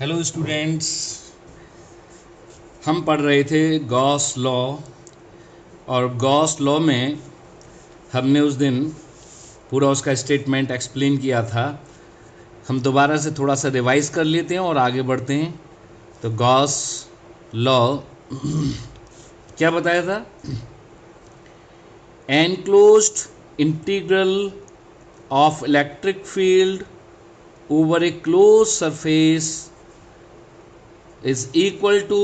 Hello students, हम पढ़ रहे थे गॉस लॉ। और गॉस लॉ में हमने उस दिन पूरा उसका स्टेटमेंट एक्सप्लेन किया था। हम दोबारा से थोड़ा सा रिवाइज कर लेते हैं और आगे बढ़ते हैं। तो गॉस लॉ क्या बताया था? Enclosed integral of electric field over A close surface is equal to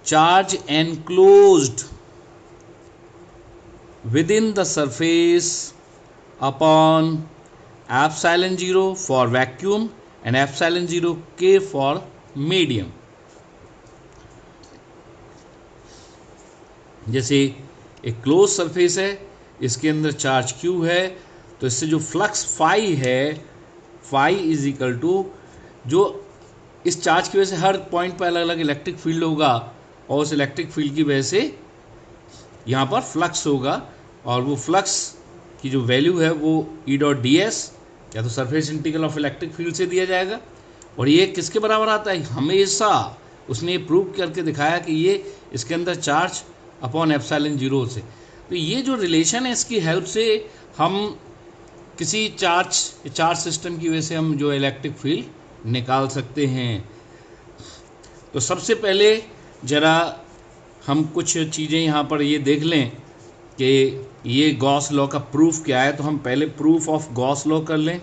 charge enclosed within the surface upon epsilon 0 for vacuum and epsilon 0 k for medium। जैसे एक क्लोज सरफेस है, इसके अंदर चार्ज q है, तो इससे जो फ्लक्स फाई है, फाई इज इक्वल टू जो इस चार्ज की वजह से हर पॉइंट पर अलग अलग इलेक्ट्रिक फील्ड होगा और उस इलेक्ट्रिक फील्ड की वजह से यहाँ पर फ्लक्स होगा और वो फ्लक्स की जो वैल्यू है वो ई डॉट डी एस या तो surface integral of electric field से दिया जाएगा। और ये किसके बराबर आता है? हमेशा उसने ये प्रूव करके दिखाया कि ये इसके अंदर चार्ज अपॉन एप्सिलॉन जीरो से। तो ये जो रिलेशन है, इसकी हेल्प से हम किसी चार्ज सिस्टम की वजह से हम जो इलेक्ट्रिक फील्ड निकाल सकते हैं। तो सबसे पहले ज़रा हम कुछ चीज़ें यहाँ पर ये देख लें कि ये गॉस लॉ का प्रूफ क्या है। तो हम पहले प्रूफ ऑफ गॉस लॉ कर लें।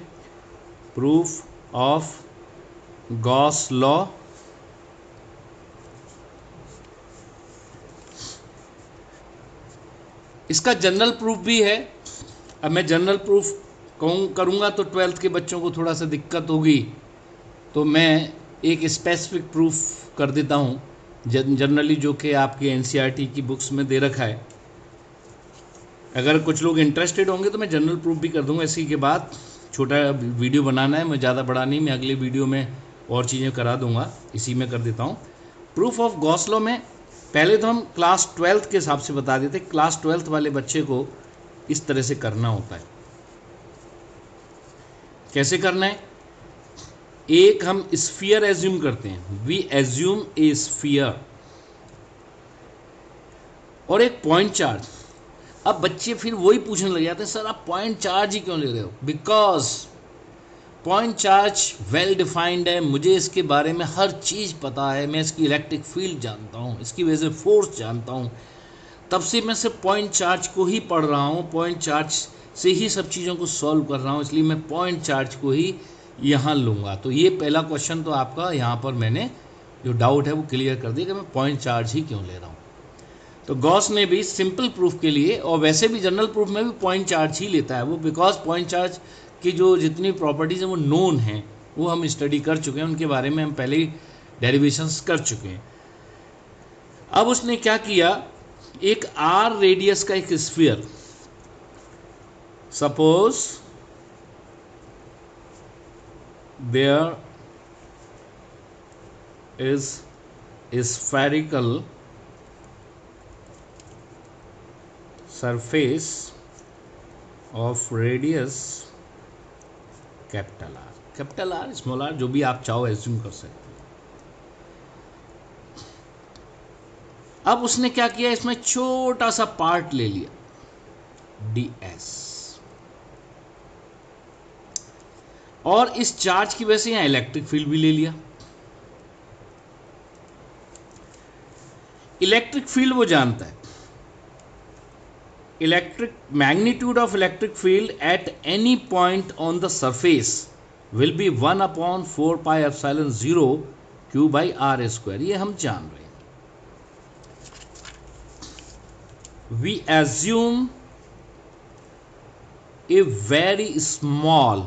प्रूफ ऑफ गॉस लॉ, इसका जनरल प्रूफ भी है। अब मैं जनरल प्रूफ करूँगा तो 12th के बच्चों को थोड़ा सा दिक्कत होगी, तो मैं एक स्पेसिफिक प्रूफ कर देता हूँ जनरली, जो कि आपके एनसीईआरटी की बुक्स में दे रखा है। अगर कुछ लोग इंटरेस्टेड होंगे तो मैं जनरल प्रूफ भी कर दूंगा। इसी के बाद छोटा वीडियो बनाना है, मैं ज़्यादा बड़ा नहीं, मैं अगले वीडियो में और चीज़ें करा दूंगा, इसी में कर देता हूँ। प्रूफ ऑफ गॉस लॉ में पहले तो हम क्लास 12th के हिसाब से बता देते। क्लास 12th वाले बच्चे को इस तरह से करना होता है। कैसे करना है? एक हम स्फीयर एज्यूम करते हैं, वी एज्यूम ए स्फीयर और एक पॉइंट चार्ज। अब बच्चे फिर वही पूछने लग जाते हैं, सर आप पॉइंट चार्ज ही क्यों ले रहे हो? Because point charge well defined है, मुझे इसके बारे में हर चीज़ पता है, मैं इसकी इलेक्ट्रिक फील्ड जानता हूँ, इसकी वजह से फोर्स जानता हूँ, तब से मैं सिर्फ पॉइंट चार्ज को ही पढ़ रहा हूँ, पॉइंट चार्ज से ही सब चीज़ों को सॉल्व कर रहा हूँ, इसलिए मैं पॉइंट चार्ज को ही यहाँ लूँगा। तो ये पहला क्वेश्चन तो आपका यहाँ पर मैंने जो डाउट है वो क्लियर कर दिया कि मैं पॉइंट चार्ज ही क्यों ले रहा हूँ। तो गॉस ने भी सिंपल प्रूफ के लिए, और वैसे भी जनरल प्रूफ में भी पॉइंट चार्ज ही लेता है वो, बिकॉज पॉइंट चार्ज की जो जितनी प्रॉपर्टीज़ हैं वो नोन हैं, वो हम स्टडी कर चुके हैं, उनके बारे में हम पहले ही डेरिवेशंस कर चुके हैं। अब उसने क्या किया, एक आर रेडियस का एक sphere, suppose there is spherical surface of radius capital R small R, जो भी आप चाहो एज्यूम कर सकते हैं। अब उसने क्या किया, इसमें छोटा सा पार्ट ले लिया ds, और इस चार्ज की वजह से यहां इलेक्ट्रिक फील्ड भी ले लिया। इलेक्ट्रिक फील्ड वो जानता है, electric magnitude of electric field at any point on the surface will be 1 upon 4 pi epsilon 0 q by r square, ये हम जान रहे हैं। we assume a very small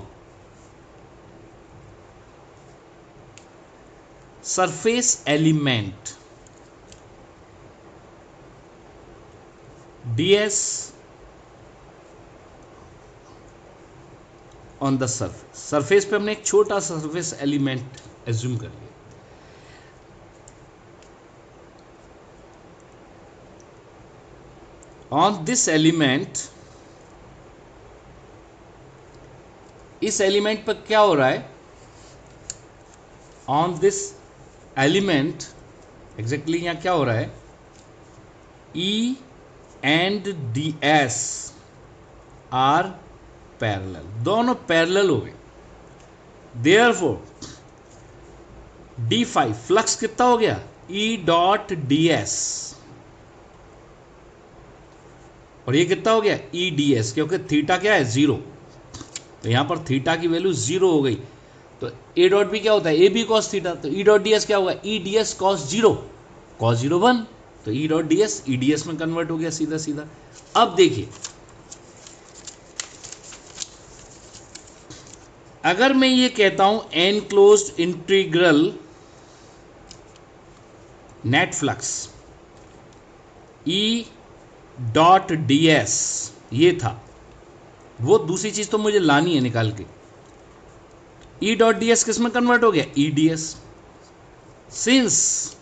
surface element ds on the surface. Surface पे हमने एक छोटा सा सरफेस एलिमेंट एज्यूम कर लिया। ऑन दिस एलिमेंट, इस एलिमेंट पर क्या हो रहा है, ऑन दिस एलिमेंट, एग्जैक्टली यहाँ क्या हो रहा है, E and DS are parallel, दोनों पैरेलल हो गए। देयरफॉर D5 फ्लक्स कितना हो गया, E.ds, और ये कितना हो गया, EDS, क्योंकि थीटा क्या है 0, तो यहां पर थीटा की वैल्यू 0 हो गई। तो A डॉट बी क्या होता है, AB cos थीटा, तो E डॉट DS क्या होगा, EDS cos 0, cos 0 1, तो E डॉट DS EDS में कन्वर्ट हो गया सीधा सीधा। अब देखिए, अगर मैं ये कहता हूं enclosed integral net flux E.ds, ये था, वो दूसरी चीज तो मुझे लानी है निकाल के। E.ds किस में कन्वर्ट हो गया, EDS। Since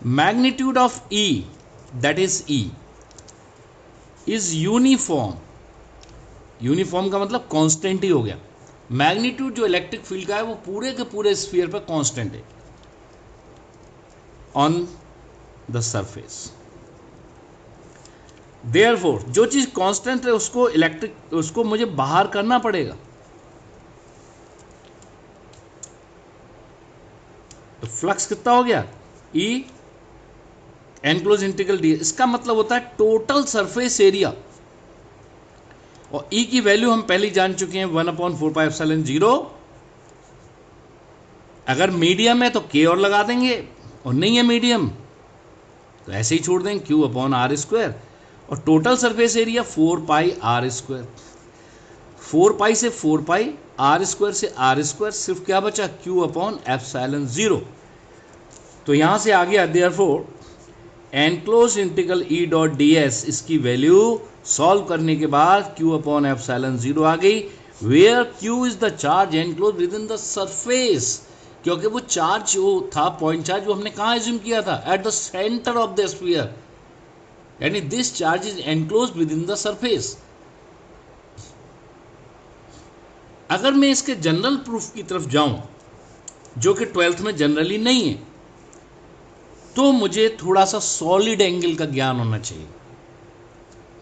magnitude of E, that is E, is uniform, uniform का मतलब कांस्टेंट ही हो गया, मैग्नीट्यूड जो इलेक्ट्रिक फील्ड का है वो पूरे के पूरे स्फीयर पर कांस्टेंट है ऑन द सरफेस। देयरफॉर जो चीज कांस्टेंट है उसको इलेक्ट्रिक, उसको मुझे बाहर करना पड़ेगा। तो फ्लक्स कितना हो गया, E एनक्लोज इंटीग्रल डी, इसका मतलब होता है टोटल सरफेस एरिया, और E की वैल्यू हम पहले जान चुके हैं 1/4πε0। अगर मीडियम है तो K और लगा देंगे, और नहीं है मीडियम तो ऐसे ही छोड़ देंगे Q/r², और टोटल सरफेस एरिया 4πr²। 4π से 4π, r² से r², सिर्फ क्या बचा, Q/ε0। तो यहां से आ गया, देयरफॉर एनक्लोज इंटीग्रल E.ds, इसकी वैल्यू सॉल्व करने के बाद Q/ε0 आ गई, where Q is the charge enclose within the surface, क्योंकि वो चार्ज जो था, पॉइंट चार्ज, वो हमने कहाँ एज्यूम किया था, at the centre of the sphere, यानी this charge is enclose within the surface. अगर मैं इसके जनरल प्रूफ की तरफ जाऊं, जो कि 12th में जनरली नहीं है, तो मुझे थोड़ा सा सॉलिड एंगल का ज्ञान होना चाहिए।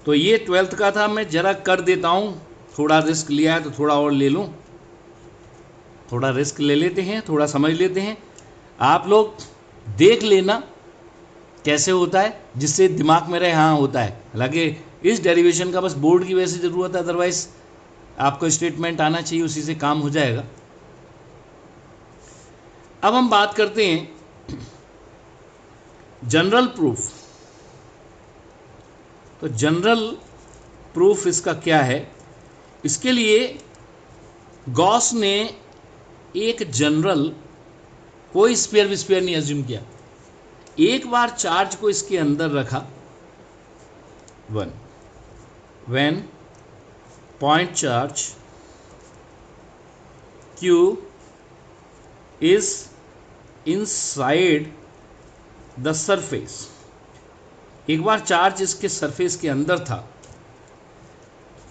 तो ये 12th का था, मैं जरा कर देता हूं, थोड़ा रिस्क लिया है तो थोड़ा और ले लूं, थोड़ा रिस्क ले लेते हैं, थोड़ा समझ लेते हैं। आप लोग देख लेना कैसे होता है, जिससे दिमाग में रहे हाँ होता है। हालांकि इस डेरिवेशन का बस बोर्ड की वजह से ज़रूरत है, अदरवाइज आपको स्टेटमेंट आना चाहिए, उसी से काम हो जाएगा। अब हम बात करते हैं जनरल प्रूफ। तो जनरल प्रूफ इसका क्या है, इसके लिए गॉस ने एक जनरल, कोई स्फीयर नहीं एज्यूम किया, एक बार चार्ज को इसके अंदर रखा, when point charge Q is inside the surface, एक बार चार्ज इसके सरफेस के अंदर था,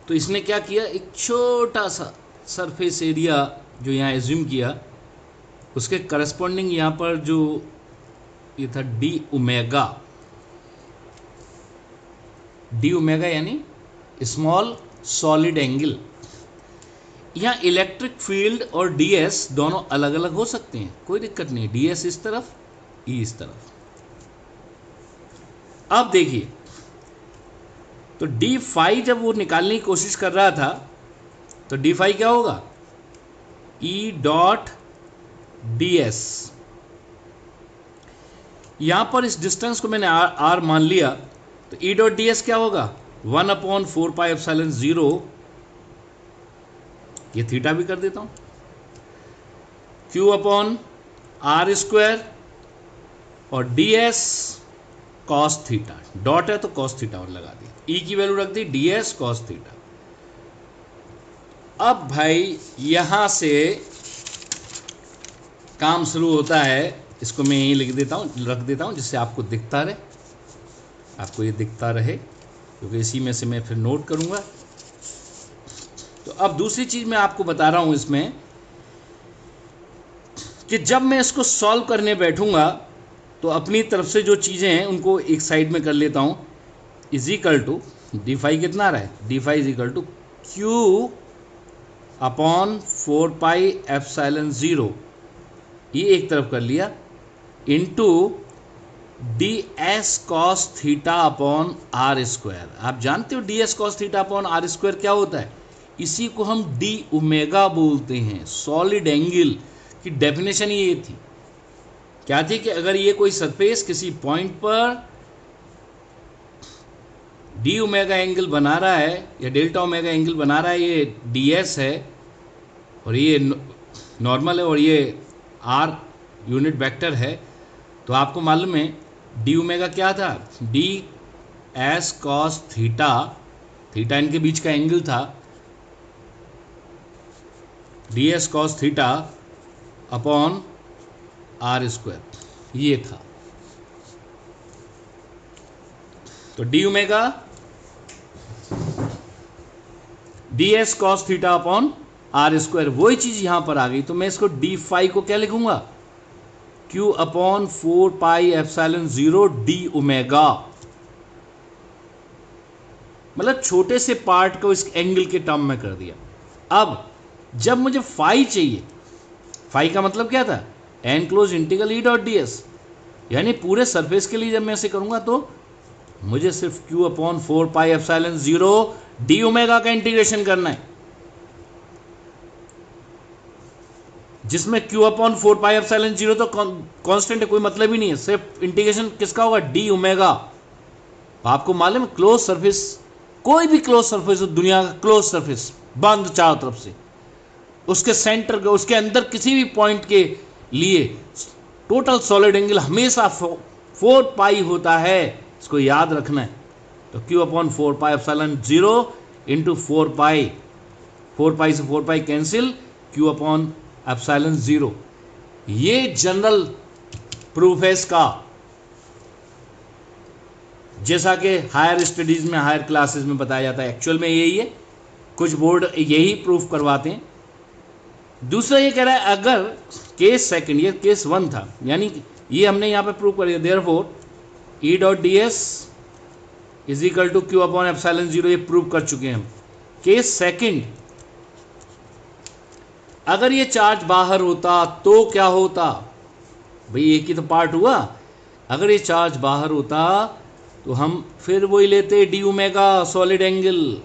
तो इसने क्या किया, एक छोटा सा सरफेस एरिया जो यहाँ एज्यूम किया, उसके करस्पॉन्डिंग यहाँ पर जो ये था डी ओमेगा यानी स्मॉल सॉलिड एंगल। यहाँ इलेक्ट्रिक फील्ड और ds दोनों अलग अलग हो सकते हैं, कोई दिक्कत नहीं, ds इस तरफ, E इस तरफ। अब देखिए, तो d5 जब वो निकालने की कोशिश कर रहा था, तो d5 क्या होगा, E.ds। यहां पर इस डिस्टेंस को मैंने r मान लिया, तो E.ds क्या होगा, 1/4πε0, ये थीटा भी कर देता हूं, Q/r² और ds cos थीटा, डॉट है तो cos थीटा और लगा दिया, E की वैल्यू रख दी ds cos थीटा। अब भाई यहां से काम शुरू होता है, इसको मैं यहीं लिख देता हूं, रख देता हूं, जिससे आपको दिखता रहे, आपको ये दिखता रहे, क्योंकि इसी में से मैं फिर नोट करूंगा। तो अब दूसरी चीज मैं आपको बता रहा हूं इसमें, कि जब मैं इसको सॉल्व करने बैठूंगा तो अपनी तरफ से जो चीज़ें हैं उनको एक साइड में कर लेता हूँ। Is equal to d phi कितना आ रहा है, d phi is equal to q upon 4 pi epsilon 0, ये एक तरफ कर लिया, into d s cos theta upon r square. आप जानते हो d s cos theta upon r square क्या होता है, इसी को हम डी ओमेगा बोलते हैं। सॉलिड एंगल की डेफिनेशन ये थी, क्या थी कि अगर ये कोई सरफेस किसी पॉइंट पर डी ओमेगा एंगल बना रहा है या डेल्टा ओमेगा एंगल बना रहा है, ये डी एस है और ये नॉर्मल है और ये आर यूनिट वेक्टर है, तो आपको मालूम है डी ओमेगा क्या था, d s cos theta, theta इनके बीच का एंगल था, d s cos theta upon r square, ये था। तो d omega d s cos theta upon r square, वही चीज यहां पर आ गई। तो मैं इसको डी फाई को क्या लिखूंगा, Q upon 4 pi epsilon 0 D omega, मतलब छोटे से पार्ट को इस एंगल के टर्म में कर दिया। अब जब मुझे फाई चाहिए, फाई का मतलब क्या था, एनक्लोज इंटीग्रल ई डॉट डी एस, यानी पूरे सरफेस के लिए जब मैं ऐसे करूंगा तो मुझे सिर्फ Q upon 4 pi epsilon 0 D omega का इंटीग्रेशन करना है, जिसमें क्यू अपॉन 4 पाई एप्सिलॉन 0 तो कांस्टेंट है, कोई मतलब ही नहीं है, सिर्फ इंटीग्रेशन किसका होगा, डी ओमेगा। आपको मालूम है क्लोज सरफेस, कोई भी क्लोज सरफेस हो दुनिया का, क्लोज सरफेस बंद चारों तरफ से, उसके सेंटर के, उसके अंदर किसी भी पॉइंट के लिए टोटल सॉलिड एंगल हमेशा 4 पाई होता है, इसको याद रखना है। तो Q upon 4 pi epsilon 0 into 4 पाई, 4 पाई से 4 pi cancel, Q upon epsilon 0, ये जनरल प्रूफ है इसका, जैसा कि हायर स्टडीज में, हायर क्लासेस में बताया जाता है। एक्चुअल में यही है, कुछ बोर्ड यही प्रूफ करवाते हैं। दूसरा ये कह रहा है अगर केस सेकंड, ये केस 1 था, यानी ये हमने यहां पे प्रूफ कर दिया, therefore e dot d s is equal to q upon epsilon 0, ये प्रूव कर चुके हैं हम। केस सेकंड, अगर ये चार्ज बाहर होता तो क्या होता, भाई एक ही तो पार्ट हुआ, अगर ये चार्ज बाहर होता तो हम फिर वही लेते डी ओमेगा सॉलिड एंगल,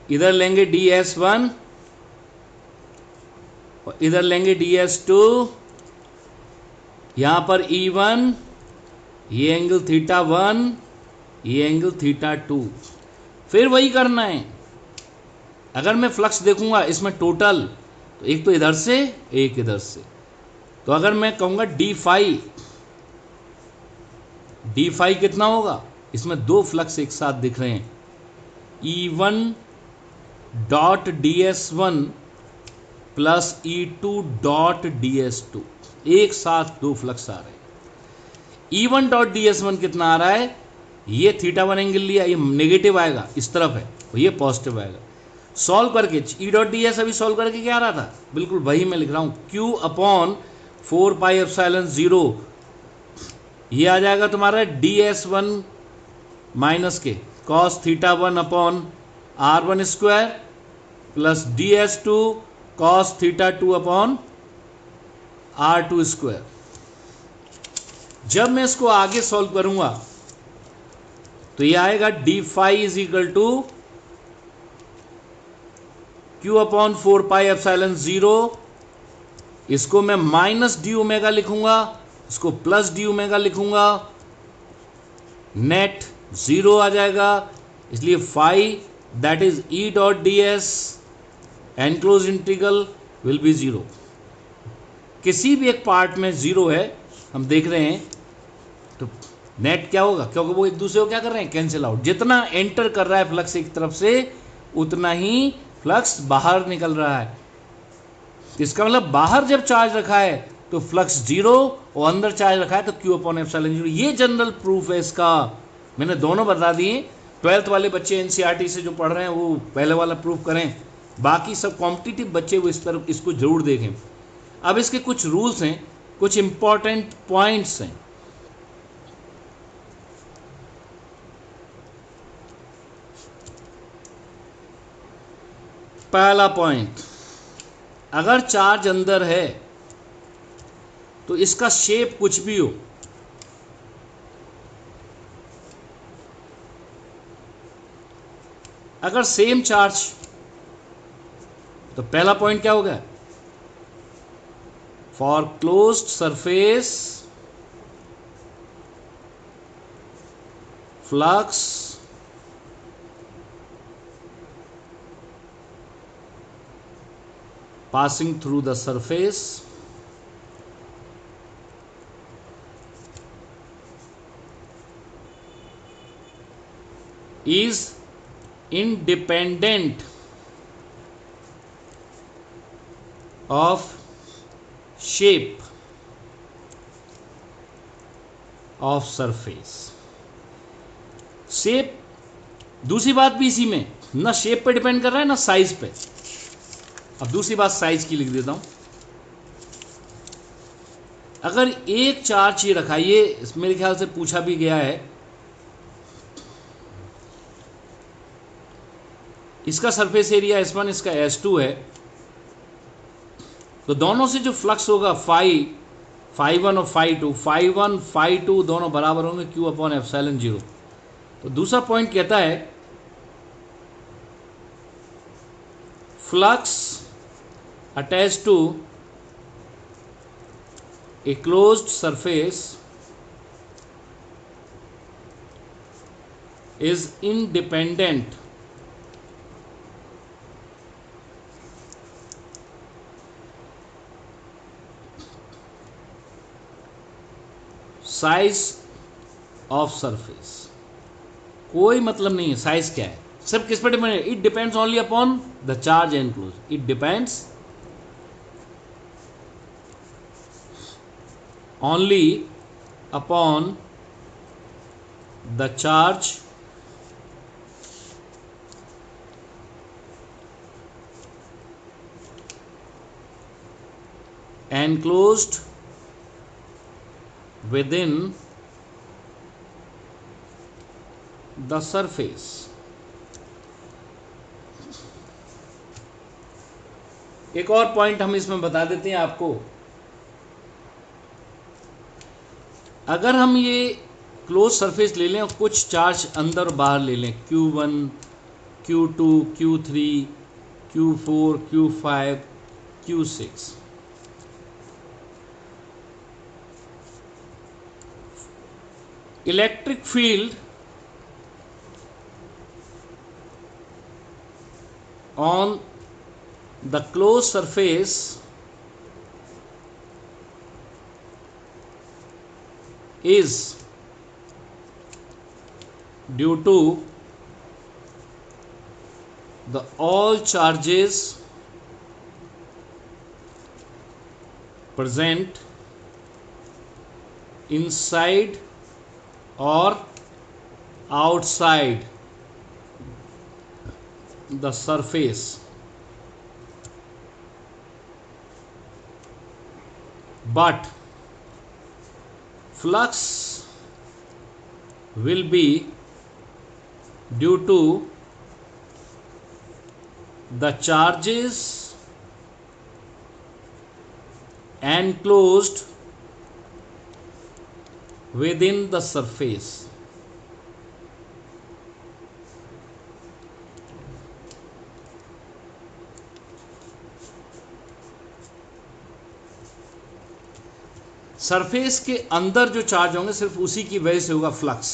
इधर लेंगे डी एस 1 और इधर लेंगे डी एस 2, यहां पर E1, ये एंगल थीटा 1, ये एंगल थीटा 2, फिर वही करना है। अगर मैं फ्लक्स देखूंगा इसमें टोटल, तो एक तो इधर से एक इधर से, तो अगर मैं कहूंगा डी फाई कितना होगा, इसमें दो फ्लक्स एक साथ दिख रहे हैं, E1 dot d s 1 plus E2 dot d s 2, एक साथ दो फ्लक्स आ रहे हैं। E1 डॉट डी एस 1 कितना आ रहा है, ये थीटा 1 एंगल लिया, ये नेगेटिव आएगा इस तरफ है और ये पॉजिटिव आएगा। सॉल्व करके ई डॉट डी एस अभी सॉल्व करके क्या आ रहा था, बिल्कुल वही मैं लिख रहा हूं, क्यू अपॉन 4 पाई एप्सिलॉन 0, ये आ जाएगा तुम्हारा डी एस 1 माइनस के cos theta 1 upon R1 square plus d s 2 cos theta 2 upon R2 square. जब मैं इसको आगे सॉल्व करूंगा तो ये आएगा d phi is equal to q upon 4 pi epsilon 0, इसको मैं माइनस डी ओमेगा लिखूंगा, इसको प्लस डी ओमेगा लिखूंगा, नेट 0 आ जाएगा, इसलिए phi that is e dot d s enclose integral will be 0। किसी भी एक पार्ट में 0 है, हम देख रहे हैं, तो नेट क्या होगा, क्योंकि वो एक दूसरे को क्या कर रहे हैं, कैंसिल आउट। जितना एंटर कर रहा है फ्लक्स एक तरफ से, उतना ही फ्लक्स बाहर निकल रहा है। इसका मतलब बाहर जब चार्ज रखा है तो फ्लक्स 0 और अंदर चार्ज रखा है तो क्यू अपॉन एप्सिलॉन 0। ये जनरल प्रूफ है इसका, मैंने दोनों बता दिए। 12th वाले बच्चे एनसीईआरटी से जो पढ़ रहे हैं वो पहले वाला प्रूफ करें, बाकी सब कॉम्पिटिटिव बच्चे वो इस तरफ इसको जरूर देखें। अब इसके कुछ रूल्स हैं, कुछ इंपॉर्टेंट पॉइंट्स हैं। पहला पॉइंट, अगर चार्ज अंदर है तो इसका शेप कुछ भी हो, अगर सेम चार्ज, तो पहला पॉइंट क्या होगा, for closed surface flux passing through the surface is independent of shape of surface। Shape, दूसरी बात भी इसी में, ना शेप पे डिपेंड कर रहा है ना साइज पे। अब दूसरी बात साइज की लिख देता हूं। अगर एक चार्ज ये रखा, ये मेरे ख्याल से पूछा भी गया है, इसका सरफेस एरिया S1, इसका S2 है, तो दोनों से जो फ्लक्स होगा φ1 और φ2, φ1 φ2 दोनों बराबर होंगे Q/ε0। तो दूसरा पॉइंट कहता है flux attached to a closed surface is independent size of surface। कोई मतलब नहीं है साइज क्या है, सिर्फ किस पर डिपेंड है, it depends only upon the charge enclose, it depends only upon the charge enclosed within the surface। एक और पॉइंट हम इसमें बता देते हैं आपको, अगर हम ये क्लोज सरफेस ले लें और कुछ चार्ज अंदर बाहर ले लें, Q1 Q2 Q3 Q4 Q5 Q6, electric field on the close surface is due to the all charges present inside or outside the surface, but flux will be due to the charges enclosed within the surface। Surface के अंदर जो charge होंगे सिर्फ उसी की वजह से होगा फ्लक्स।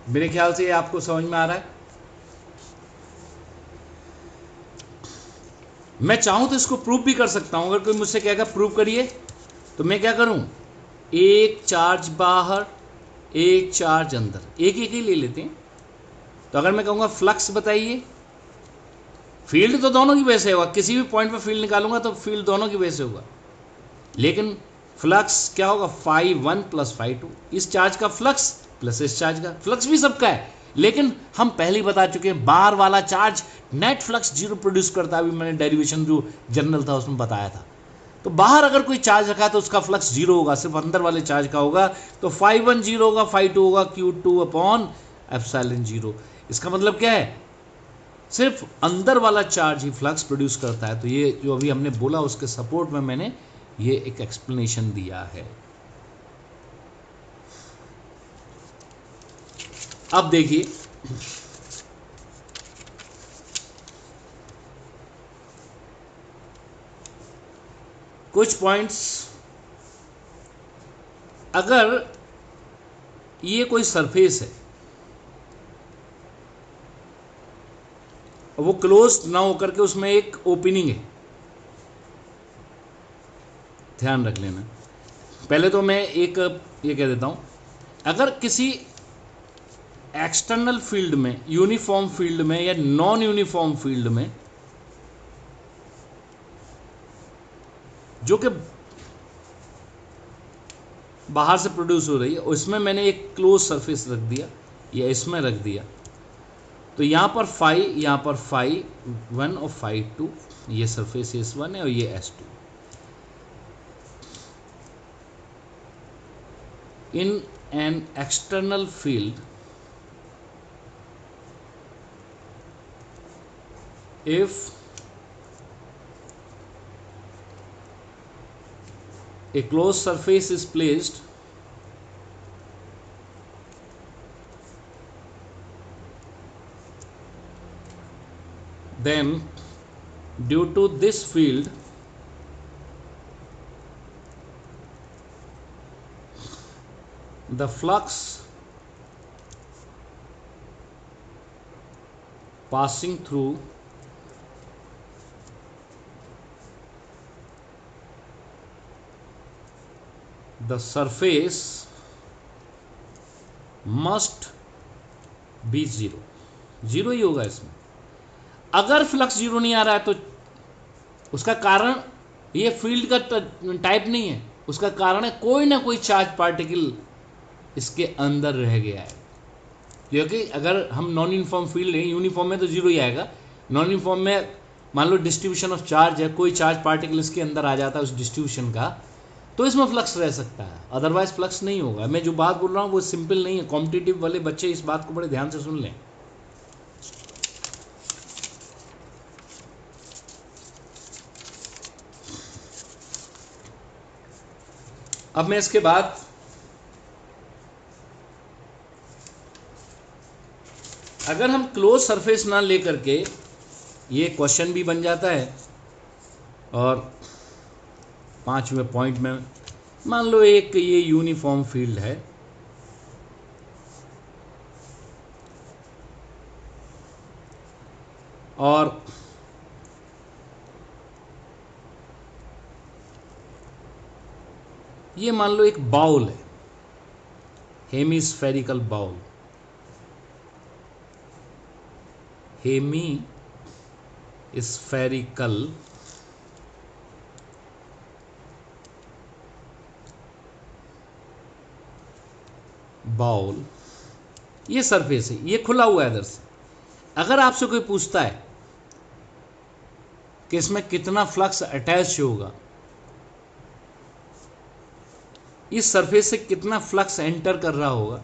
मेरे ख्याल से ये आपको समझ में आ रहा है। मैं चाहूं तो इसको प्रूव भी कर सकता हूं, अगर कोई मुझसे कहेगा प्रूव करिए, तो मैं क्या करूं, एक चार्ज बाहर एक चार्ज अंदर, एक एक ही ले लेते हैं। तो अगर मैं कहूँगा फ्लक्स बताइए, फील्ड तो दोनों की वजह से होगा, किसी भी पॉइंट पे फील्ड निकालूंगा तो फील्ड दोनों की वजह से होगा, लेकिन फ्लक्स क्या होगा, φ1 प्लस φ2, इस चार्ज का फ्लक्स प्लस इस चार्ज का फ्लक्स भी सबका है, लेकिन हम पहले ही बता चुके हैं बाहर वाला charge net flux zero produce करता है। अभी मैंने डेरिवेशन जो जनरल था उसमें बताया था। तो बाहर अगर कोई चार्ज रखा है तो उसका फ्लक्स जीरो होगा, सिर्फ अंदर वाले चार्ज का होगा। तो φ1 जीरो होगा, φ2 होगा Q2/ε0। इसका मतलब क्या है, सिर्फ अंदर वाला चार्ज ही फ्लक्स प्रोड्यूस करता है। तो ये जो अभी हमने बोला उसके सपोर्ट में मैंने ये एक एक्सप्लेनेशन दिया है। अब देखिए कुछ पॉइंट्स, अगर ये कोई सरफेस है और वो क्लोज ना होकर के उसमें एक ओपनिंग है, ध्यान रख लेना। पहले तो मैं एक ये कह देता हूं, अगर किसी एक्सटर्नल फील्ड में, यूनिफॉर्म फील्ड में या नॉन यूनिफॉर्म फील्ड में, जो कि बाहर से प्रोड्यूस हो रही है, उसमें मैंने एक क्लोज सरफेस रख दिया या इसमें रख दिया, तो यहां पर यहां पर φ1 और φ2, ये सरफेस S1 है और ये S2। In an external field if a closed surface is placed then due to this field the flux passing through the surface must be zero, zero ही होगा इसमें। अगर फ्लक्स जीरो नहीं आ रहा है तो उसका कारण ये फील्ड का टाइप नहीं है, उसका कारण है कोई ना कोई चार्ज पार्टिकल इसके अंदर रह गया है। क्योंकि अगर हम नॉन यूनिफॉर्म फील्ड है, यूनिफॉर्म में तो जीरो ही आएगा, नॉन यूनिफॉर्म में मान लो डिस्ट्रीब्यूशन ऑफ चार्ज है, कोई चार्ज पार्टिकल इसके अंदर आ जाता है उस डिस्ट्रीब्यूशन का, तो इसमें फ्लक्स रह सकता है, अदरवाइज फ्लक्स नहीं होगा। मैं जो बात बोल रहा हूँ वो सिंपल नहीं है, कॉम्पिटिटिव वाले बच्चे इस बात को बड़े ध्यान से सुन लें। अब मैं इसके बाद अगर हम क्लोज सरफेस ना लेकर के, ये क्वेश्चन भी बन जाता है, और 5वें पॉइंट में मान लो एक ये यूनिफॉर्म फील्ड है और ये मान लो एक बाउल है, हेमीस्फेरिकल बाउल, हेमीस्फेरिकल बाउल, ये सरफेस है, ये खुला हुआ है इधर से। अगर आपसे कोई पूछता है कि इसमें कितना फ्लक्स अटैच होगा, इस सरफेस से कितना फ्लक्स एंटर कर रहा होगा,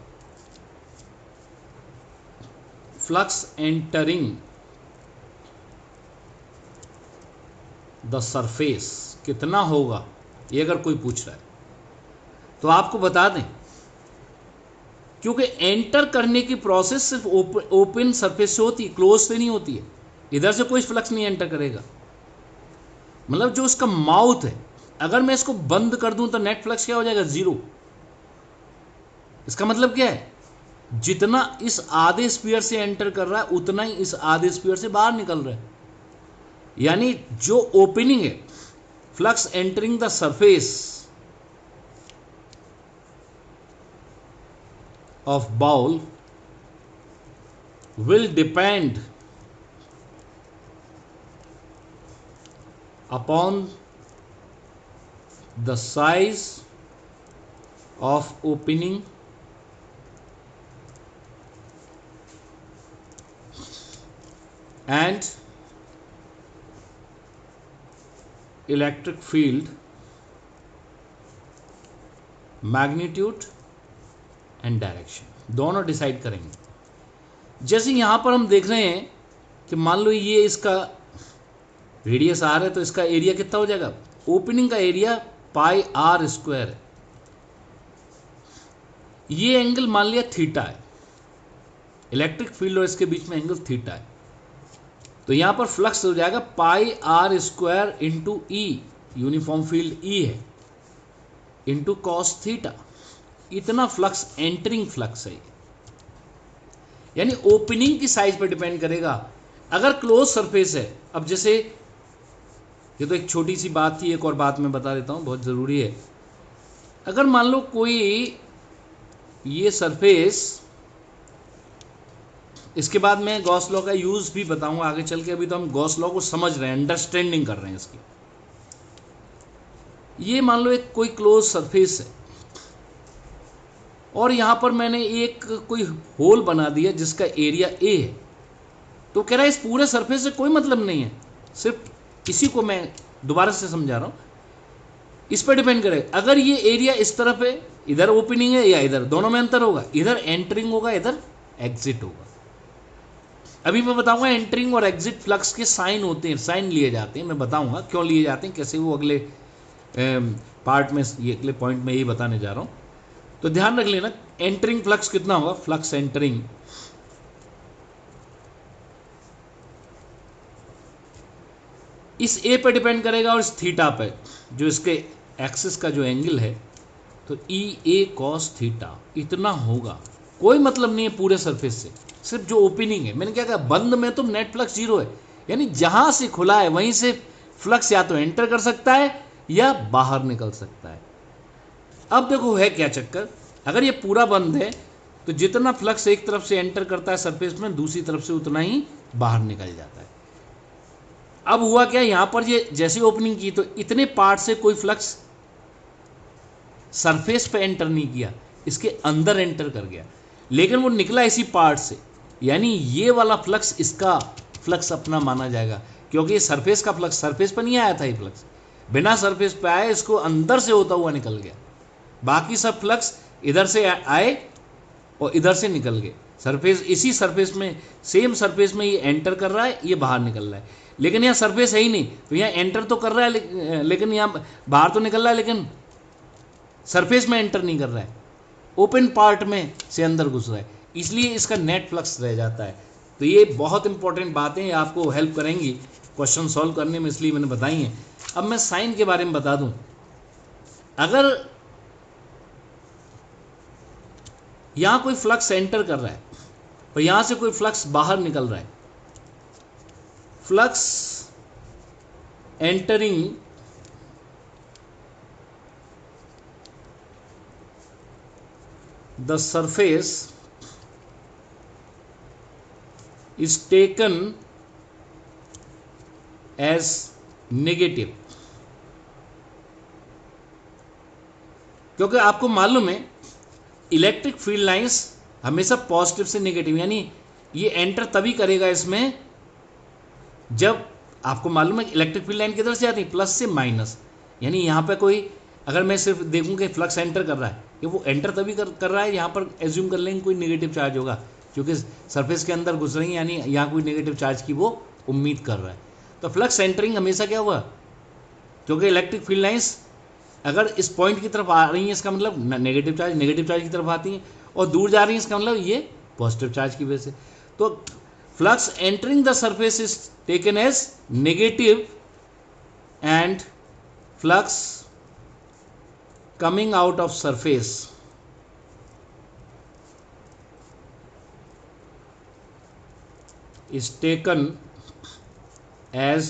फ्लक्स एंटरिंग द सरफेस कितना होगा, ये अगर कोई पूछ रहा है तो आपको बता दें, क्योंकि एंटर करने की प्रोसेस सिर्फ ओपन सरफेस से होती है, क्लोज से नहीं होती है। इधर से कोई फ्लक्स नहीं एंटर करेगा, मतलब जो उसका माउथ है, अगर मैं इसको बंद कर दूं तो नेट फ्लक्स क्या हो जाएगा, जीरो। इसका मतलब क्या है, जितना इस आधे स्फीयर से एंटर कर रहा है उतना ही इस आधे स्फीयर से बाहर निकल रहा है। यानी जो ओपनिंग है, flux entering the surface of bowl will depend upon the size of opening and electric field magnitude and direction, दोनों डिसाइड करेंगे। जैसे यहां पर हम देख रहे हैं कि मान लो ये इसका रेडियस आर है, तो इसका एरिया कितना हो जाएगा, ओपनिंग का एरिया पाई आर स्क्वायर है। ये एंगल मान लिया थीटा है, इलेक्ट्रिक फील्ड और इसके बीच में एंगल थीटा है, तो यहां पर फ्लक्स हो जाएगा pi R square into E, uniform field E है, इंटू कॉस थीटा। इतना फ्लक्स एंटरिंग फ्लक्स है, यानी ओपनिंग की साइज पर डिपेंड करेगा। अगर क्लोज सरफेस है, अब जैसे ये तो एक छोटी सी बात थी, एक और बात मैं बता देता हूं, बहुत ज़रूरी है। अगर मान लो कोई ये सरफेस, इसके बाद मैं गॉस लॉ का यूज़ भी बताऊंगा आगे चल के, अभी तो हम गॉस लॉ को समझ रहे हैं, अंडरस्टैंडिंग कर रहे हैं इसकी। ये मान लो एक कोई क्लोज सरफेस है और यहां पर मैंने एक कोई होल बना दिया जिसका एरिया ए है, तो कह रहा है इस पूरे सरफेस से कोई मतलब नहीं है, सिर्फ इसी को मैं दोबारा से समझा रहा हूं, इस पर डिपेंड करे। अगर ये एरिया इस तरफ है, इधर ओपनिंग है या इधर, दोनों में अंतर होगा, इधर एंटरिंग होगा इधर एग्जिट होगा। अभी मैं बताऊंगा एंटरिंग और एग्जिट फ्लक्स के साइन होते हैं, साइन लिए जाते हैं, मैं बताऊंगा क्यों लिए जाते हैं, कैसे वो अगले पार्ट में, ये अगले पॉइंट में यही बताने जा रहा हूं। तो ध्यान रख लेना, एंटरिंग फ्लक्स कितना होगा, फ्लक्स एंटरिंग इस ए पे डिपेंड करेगा और इस थीटा पे, जो इसके एक्सिस का जो एंगल है, तो ई ए कॉस थीटा इतना होगा। कोई मतलब नहीं है पूरे सरफेस से, सिर्फ जो ओपनिंग है। मैंने क्या कहा, बंद में तो नेट फ्लक्स जीरो है, यानी जहां से खुला है वहीं से फ्लक्स या तो एंटर कर सकता है या बाहर निकल सकता है। अब देखो है क्या चक्कर, अगर ये पूरा बंद है तो जितना फ्लक्स एक तरफ से एंटर करता है सरफेस में, दूसरी तरफ से उतना ही बाहर निकल जाता है। अब हुआ क्या, यहां पर ये जैसी ओपनिंग की तो इतने पार्ट से कोई फ्लक्स सरफेस पे एंटर नहीं किया, इसके अंदर एंटर कर गया, लेकिन वो निकला इसी पार्ट से, यानी ये वाला फ्लक्स इसका फ्लक्स अपना माना जाएगा, क्योंकि ये सरफेस का फ्लक्स सरफेस पर नहीं आया था, ये फ्लक्स बिना सरफेस पे आए इसको अंदर से होता हुआ निकल गया। बाकी सब फ्लक्स इधर से आए और इधर से निकल गए, सरफेस इसी सरफेस में, सेम सरफेस में ये एंटर कर रहा है, ये बाहर निकल रहा है। लेकिन यहाँ सरफेस है ही नहीं, तो यहाँ एंटर तो कर रहा है लेकिन यहाँ बाहर तो निकल रहा है, लेकिन सरफेस में एंटर नहीं कर रहा है, ओपन पार्ट में से अंदर घुस रहा है, इसलिए इसका नेट फ्लक्स रह जाता है। तो ये बहुत इंपॉर्टेंट बातें आपको हेल्प करेंगी क्वेश्चन सॉल्व करने में, इसलिए मैंने बताई हैं। अब मैं साइन के बारे में बता दूं, अगर यहां कोई फ्लक्स एंटर कर रहा है और यहां से कोई फ्लक्स बाहर निकल रहा है, flux entering the surface is taken as negative, क्योंकि आपको मालूम है इलेक्ट्रिक फील्ड लाइंस हमेशा पॉजिटिव से नेगेटिव, यानी ये एंटर तभी करेगा इसमें जब, आपको मालूम है इलेक्ट्रिक फील्ड लाइन किधर से आती है, प्लस से माइनस, यानी यहां पे कोई, अगर मैं सिर्फ देखूं कि फ्लक्स एंटर कर रहा है, कि वो एंटर तभी कर रहा है, यहाँ पर एज्यूम कर लेंगे कोई नेगेटिव चार्ज होगा, क्योंकि सरफेस के अंदर घुस रही है, यानी यहाँ कोई नेगेटिव चार्ज की वो उम्मीद कर रहा है। तो फ्लक्स एंटरिंग हमेशा क्या हुआ, क्योंकि इलेक्ट्रिक फील्ड लाइंस अगर इस पॉइंट की तरफ आ रही हैं, इसका मतलब नेगेटिव चार्ज की तरफ आती हैं, और दूर जा रही हैं, इसका मतलब ये पॉजिटिव चार्ज की वजह से। तो flux entering the surface is taken as negative and flux coming out of surface is taken as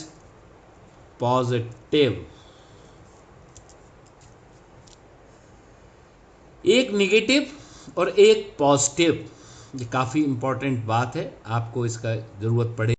positive। एक नेगेटिव और एक पॉजिटिव, ये काफ़ी इंपॉर्टेंट बात है, आपको इसका ज़रूरत पड़े।